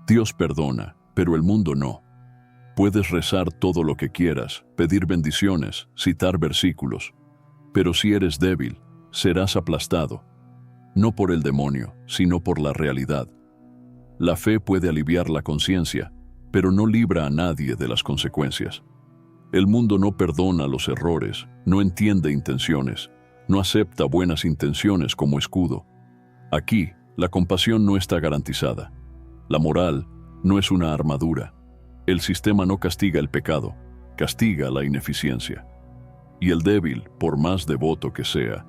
Dios perdona, pero el mundo no. Puedes rezar todo lo que quieras, pedir bendiciones, citar versículos, pero si eres débil, serás aplastado, no por el demonio, sino por la realidad. La fe puede aliviar la conciencia, pero no libra a nadie de las consecuencias. El mundo no perdona los errores, no entiende intenciones, no acepta buenas intenciones como escudo. Aquí, la compasión no está garantizada. La moral no es una armadura. El sistema no castiga el pecado, castiga la ineficiencia. Y el débil, por más devoto que sea,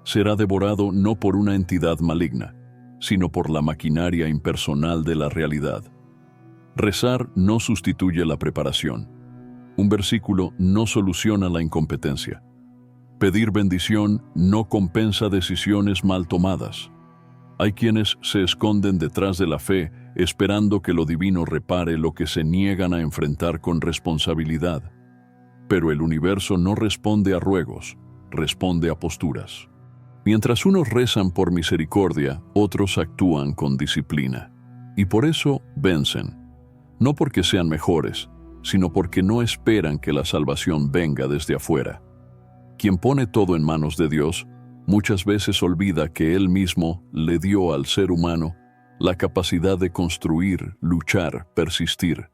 será devorado no por una entidad maligna, sino por la maquinaria impersonal de la realidad. Rezar no sustituye la preparación. Un versículo no soluciona la incompetencia. Pedir bendición no compensa decisiones mal tomadas. Hay quienes se esconden detrás de la fe esperando que lo divino repare lo que se niegan a enfrentar con responsabilidad. Pero el universo no responde a ruegos, responde a posturas. Mientras unos rezan por misericordia, otros actúan con disciplina. Y por eso vencen. No porque sean mejores, sino porque no esperan que la salvación venga desde afuera. Quien pone todo en manos de Dios, muchas veces olvida que Él mismo le dio al ser humano la capacidad de construir, luchar, persistir.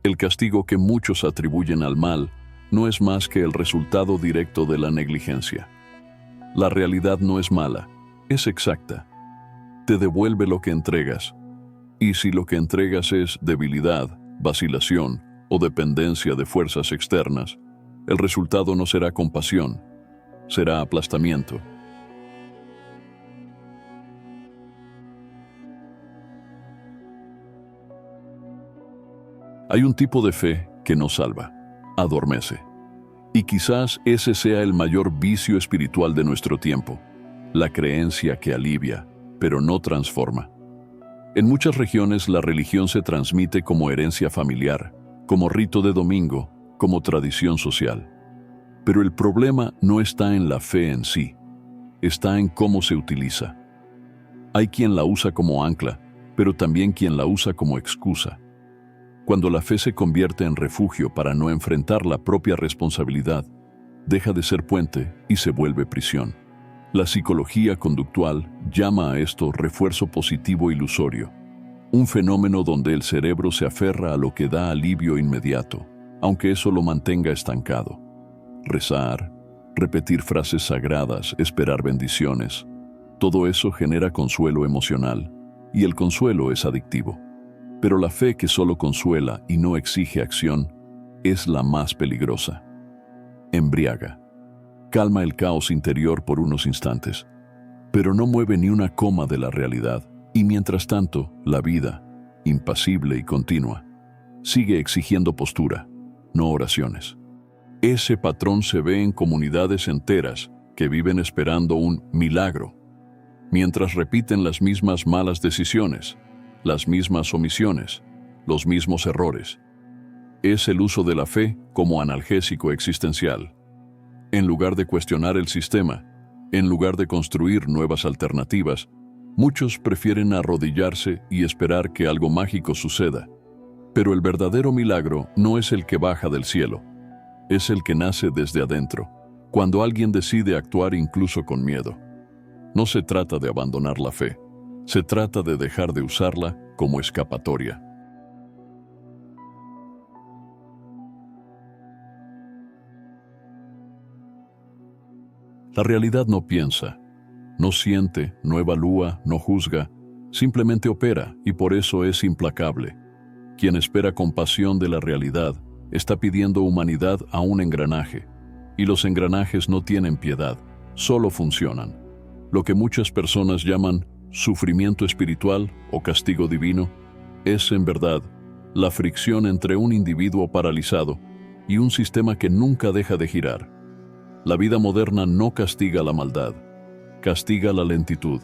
El castigo que muchos atribuyen al mal no es más que el resultado directo de la negligencia. La realidad no es mala, es exacta. Te devuelve lo que entregas. Y si lo que entregas es debilidad, vacilación o dependencia de fuerzas externas, el resultado no será compasión, será aplastamiento. Hay un tipo de fe que no salva, adormece. Y quizás ese sea el mayor vicio espiritual de nuestro tiempo, la creencia que alivia, pero no transforma. En muchas regiones la religión se transmite como herencia familiar, como rito de domingo, como tradición social. Pero el problema no está en la fe en sí, está en cómo se utiliza. Hay quien la usa como ancla, pero también quien la usa como excusa. Cuando la fe se convierte en refugio para no enfrentar la propia responsabilidad, deja de ser puente y se vuelve prisión. La psicología conductual llama a esto refuerzo positivo ilusorio, un fenómeno donde el cerebro se aferra a lo que da alivio inmediato, aunque eso lo mantenga estancado. Rezar, repetir frases sagradas, esperar bendiciones, todo eso genera consuelo emocional, y el consuelo es adictivo. Pero la fe que solo consuela y no exige acción es la más peligrosa. Embriaga. Calma el caos interior por unos instantes, pero no mueve ni una coma de la realidad, y mientras tanto, la vida, impasible y continua, sigue exigiendo postura, no oraciones. Ese patrón se ve en comunidades enteras que viven esperando un milagro, mientras repiten las mismas malas decisiones, las mismas omisiones, los mismos errores. Es el uso de la fe como analgésico existencial. En lugar de cuestionar el sistema, en lugar de construir nuevas alternativas, muchos prefieren arrodillarse y esperar que algo mágico suceda. Pero el verdadero milagro no es el que baja del cielo, es el que nace desde adentro, cuando alguien decide actuar incluso con miedo. No se trata de abandonar la fe, se trata de dejar de usarla como escapatoria. La realidad no piensa, no siente, no evalúa, no juzga, simplemente opera y por eso es implacable. Quien espera compasión de la realidad está pidiendo humanidad a un engranaje, y los engranajes no tienen piedad, solo funcionan. Lo que muchas personas llaman sufrimiento espiritual o castigo divino es, en verdad, la fricción entre un individuo paralizado y un sistema que nunca deja de girar. La vida moderna no castiga la maldad, castiga la lentitud.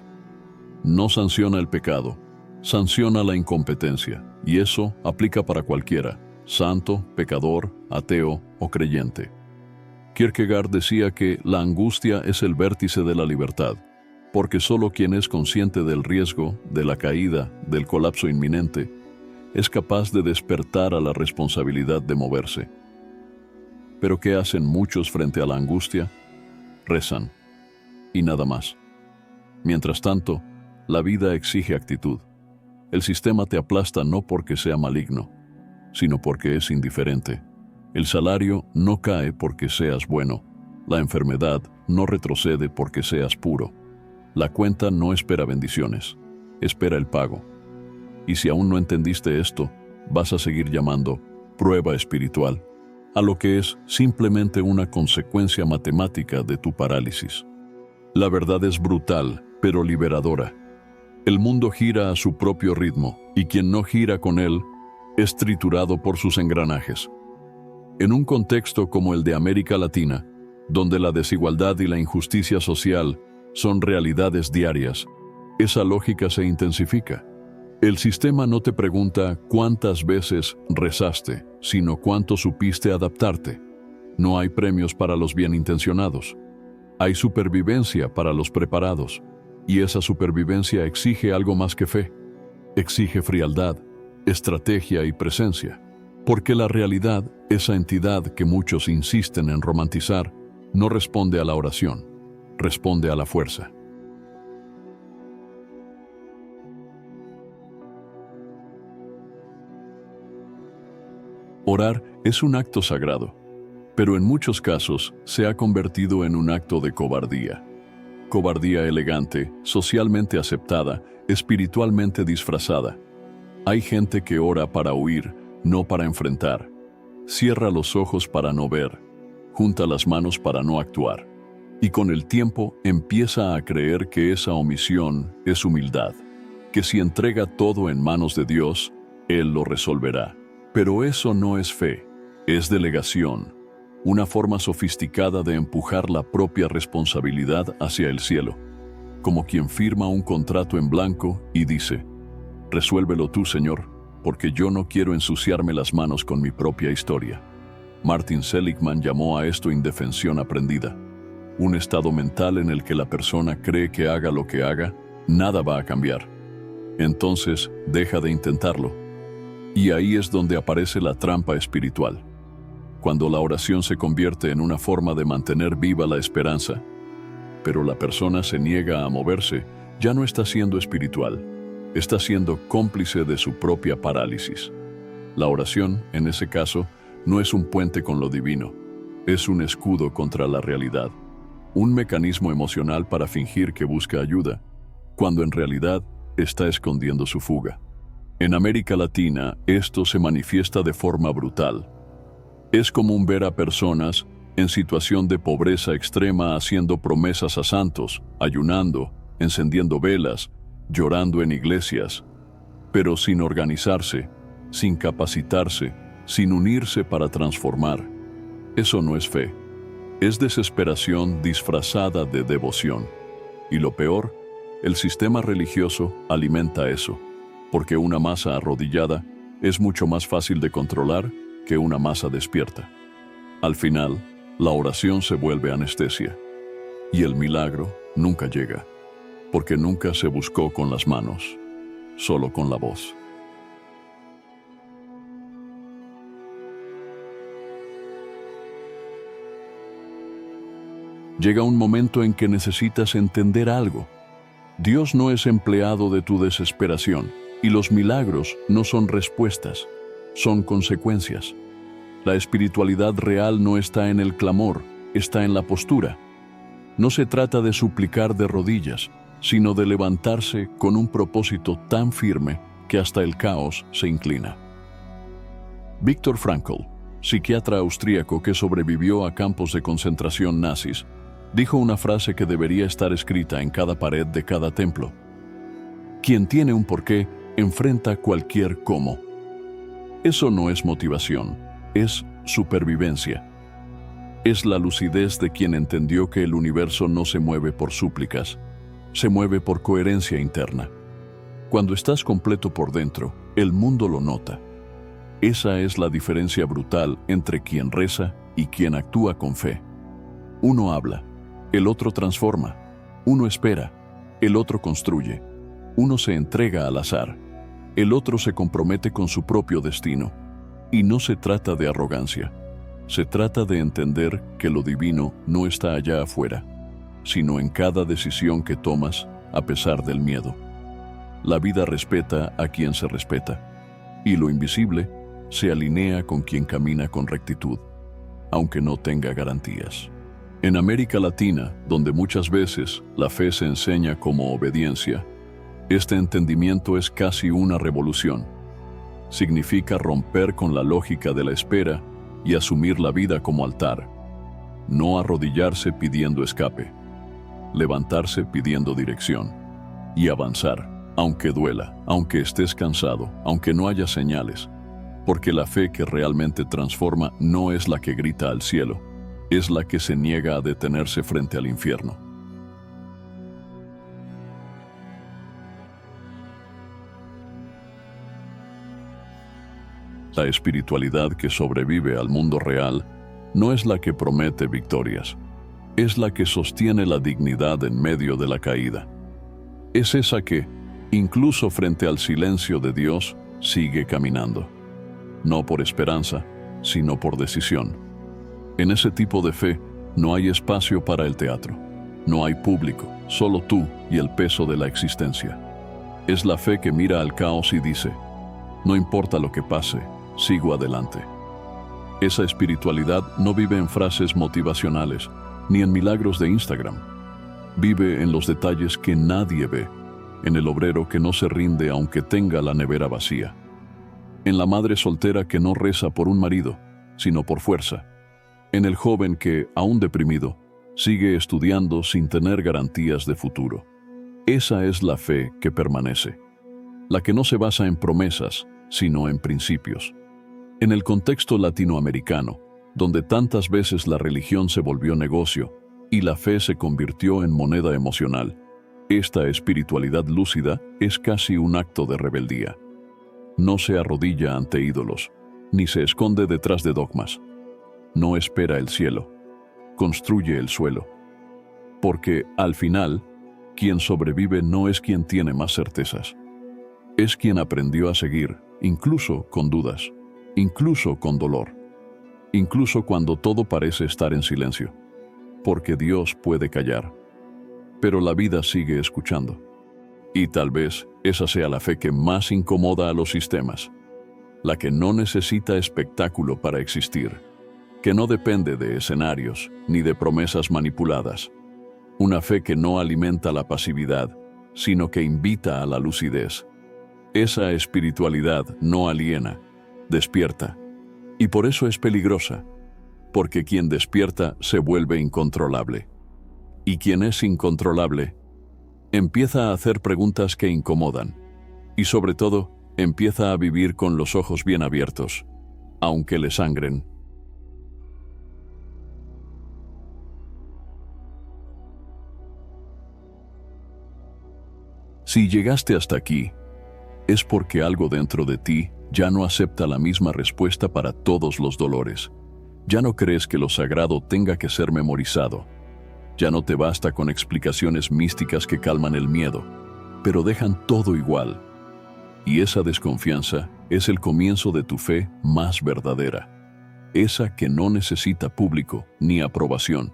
No sanciona el pecado, sanciona la incompetencia, y eso aplica para cualquiera, santo, pecador, ateo o creyente. Kierkegaard decía que la angustia es el vértice de la libertad, porque solo quien es consciente del riesgo, de la caída, del colapso inminente, es capaz de despertar a la responsabilidad de moverse. Pero ¿qué hacen muchos frente a la angustia? Rezan. Y nada más. Mientras tanto, la vida exige actitud. El sistema te aplasta no porque sea maligno, sino porque es indiferente. El salario no cae porque seas bueno. La enfermedad no retrocede porque seas puro. La cuenta no espera bendiciones, espera el pago. Y si aún no entendiste esto, vas a seguir llamando prueba espiritual a lo que es simplemente una consecuencia matemática de tu parálisis. La verdad es brutal, pero liberadora. El mundo gira a su propio ritmo, y quien no gira con él es triturado por sus engranajes. En un contexto como el de América Latina, donde la desigualdad y la injusticia social son realidades diarias, esa lógica se intensifica. El sistema no te pregunta cuántas veces rezaste, sino cuánto supiste adaptarte. No hay premios para los bien intencionados. Hay supervivencia para los preparados. Y esa supervivencia exige algo más que fe. Exige frialdad, estrategia y presencia. Porque la realidad, esa entidad que muchos insisten en romantizar, no responde a la oración, responde a la fuerza. Orar es un acto sagrado, pero en muchos casos se ha convertido en un acto de cobardía. Cobardía elegante, socialmente aceptada, espiritualmente disfrazada. Hay gente que ora para huir, no para enfrentar. Cierra los ojos para no ver, junta las manos para no actuar. Y con el tiempo empieza a creer que esa omisión es humildad, que si entrega todo en manos de Dios, Él lo resolverá. Pero eso no es fe, es delegación, una forma sofisticada de empujar la propia responsabilidad hacia el cielo, como quien firma un contrato en blanco y dice, resuélvelo tú, Señor, porque yo no quiero ensuciarme las manos con mi propia historia. Martin Seligman llamó a esto indefensión aprendida, un estado mental en el que la persona cree que haga lo que haga, nada va a cambiar. Entonces, deja de intentarlo. Y ahí es donde aparece la trampa espiritual. Cuando la oración se convierte en una forma de mantener viva la esperanza, pero la persona se niega a moverse, ya no está siendo espiritual, está siendo cómplice de su propia parálisis. La oración, en ese caso, no es un puente con lo divino, es un escudo contra la realidad, un mecanismo emocional para fingir que busca ayuda, cuando en realidad está escondiendo su fuga. En América Latina, esto se manifiesta de forma brutal. Es común ver a personas en situación de pobreza extrema haciendo promesas a santos, ayunando, encendiendo velas, llorando en iglesias, pero sin organizarse, sin capacitarse, sin unirse para transformar. Eso no es fe. Es desesperación disfrazada de devoción. Y lo peor, el sistema religioso alimenta eso. Porque una masa arrodillada es mucho más fácil de controlar que una masa despierta. Al final, la oración se vuelve anestesia, y el milagro nunca llega, porque nunca se buscó con las manos, solo con la voz. Llega un momento en que necesitas entender algo. Dios no es empleado de tu desesperación. Y los milagros no son respuestas, son consecuencias. La espiritualidad real no está en el clamor, está en la postura. No se trata de suplicar de rodillas, sino de levantarse con un propósito tan firme que hasta el caos se inclina. Viktor Frankl, psiquiatra austríaco que sobrevivió a campos de concentración nazis, dijo una frase que debería estar escrita en cada pared de cada templo. Quien tiene un porqué enfrenta cualquier cómo. Eso no es motivación, es supervivencia. Es la lucidez de quien entendió que el universo no se mueve por súplicas, se mueve por coherencia interna. Cuando estás completo por dentro, el mundo lo nota. Esa es la diferencia brutal entre quien reza y quien actúa con fe. Uno habla, el otro transforma. Uno espera, el otro construye. Uno se entrega al azar. El otro se compromete con su propio destino. Y no se trata de arrogancia. Se trata de entender que lo divino no está allá afuera, sino en cada decisión que tomas a pesar del miedo. La vida respeta a quien se respeta, y lo invisible se alinea con quien camina con rectitud, aunque no tenga garantías. En América Latina, donde muchas veces la fe se enseña como obediencia, este entendimiento es casi una revolución. Significa romper con la lógica de la espera y asumir la vida como altar. No arrodillarse pidiendo escape, levantarse pidiendo dirección y avanzar, aunque duela, aunque estés cansado, aunque no haya señales, porque la fe que realmente transforma no es la que grita al cielo, es la que se niega a detenerse frente al infierno. La espiritualidad que sobrevive al mundo real no es la que promete victorias, es la que sostiene la dignidad en medio de la caída. Es esa que, incluso frente al silencio de Dios, sigue caminando. No por esperanza, sino por decisión. En ese tipo de fe no hay espacio para el teatro. No hay público, solo tú y el peso de la existencia. Es la fe que mira al caos y dice, no importa lo que pase, sigo adelante. Esa espiritualidad no vive en frases motivacionales, ni en milagros de Instagram. Vive en los detalles que nadie ve, en el obrero que no se rinde aunque tenga la nevera vacía, en la madre soltera que no reza por un marido, sino por fuerza, en el joven que, aún deprimido, sigue estudiando sin tener garantías de futuro. Esa es la fe que permanece, la que no se basa en promesas, sino en principios. En el contexto latinoamericano, donde tantas veces la religión se volvió negocio y la fe se convirtió en moneda emocional, esta espiritualidad lúcida es casi un acto de rebeldía. No se arrodilla ante ídolos, ni se esconde detrás de dogmas. No espera el cielo, construye el suelo. Porque, al final, quien sobrevive no es quien tiene más certezas. Es quien aprendió a seguir, incluso con dudas, incluso con dolor, incluso cuando todo parece estar en silencio. Porque Dios puede callar, pero la vida sigue escuchando. Y tal vez esa sea la fe que más incomoda a los sistemas, la que no necesita espectáculo para existir, que no depende de escenarios ni de promesas manipuladas. Una fe que no alimenta la pasividad, sino que invita a la lucidez. Esa espiritualidad no aliena, despierta. Y por eso es peligrosa, porque quien despierta se vuelve incontrolable. Y quien es incontrolable, empieza a hacer preguntas que incomodan. Y sobre todo, empieza a vivir con los ojos bien abiertos, aunque le sangren. Si llegaste hasta aquí, es porque algo dentro de ti ya no acepta la misma respuesta para todos los dolores. Ya no crees que lo sagrado tenga que ser memorizado. Ya no te basta con explicaciones místicas que calman el miedo, pero dejan todo igual. Y esa desconfianza es el comienzo de tu fe más verdadera. Esa que no necesita público ni aprobación.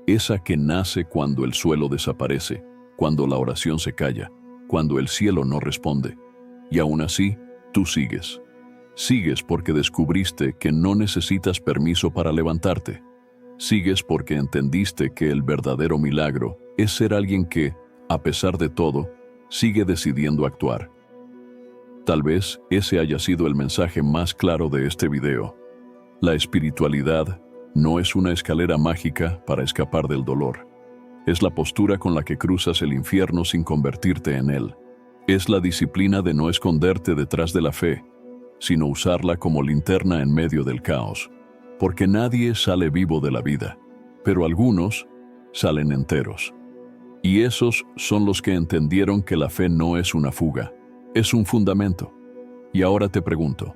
Esa que nace cuando el suelo desaparece, cuando la oración se calla, cuando el cielo no responde. Y aún así, tú sigues. Sigues porque descubriste que no necesitas permiso para levantarte. Sigues porque entendiste que el verdadero milagro es ser alguien que, a pesar de todo, sigue decidiendo actuar. Tal vez ese haya sido el mensaje más claro de este video. La espiritualidad no es una escalera mágica para escapar del dolor. Es la postura con la que cruzas el infierno sin convertirte en él. Es la disciplina de no esconderte detrás de la fe, sino usarla como linterna en medio del caos. Porque nadie sale vivo de la vida, pero algunos salen enteros. Y esos son los que entendieron que la fe no es una fuga, es un fundamento. Y ahora te pregunto,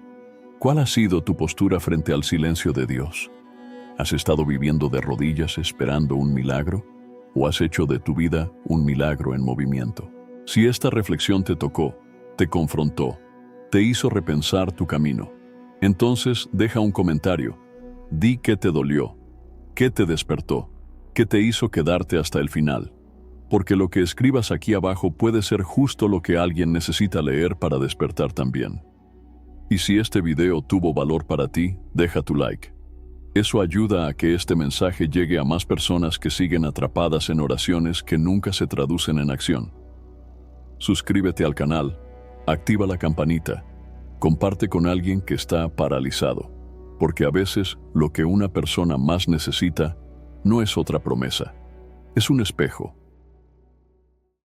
¿cuál ha sido tu postura frente al silencio de Dios? ¿Has estado viviendo de rodillas esperando un milagro? ¿O has hecho de tu vida un milagro en movimiento? Si esta reflexión te tocó, te confrontó, te hizo repensar tu camino. Entonces, deja un comentario. Di qué te dolió, qué te despertó, qué te hizo quedarte hasta el final. Porque lo que escribas aquí abajo puede ser justo lo que alguien necesita leer para despertar también. Y si este video tuvo valor para ti, deja tu like. Eso ayuda a que este mensaje llegue a más personas que siguen atrapadas en oraciones que nunca se traducen en acción. Suscríbete al canal, activa la campanita, comparte con alguien que está paralizado, porque a veces lo que una persona más necesita no es otra promesa, es un espejo,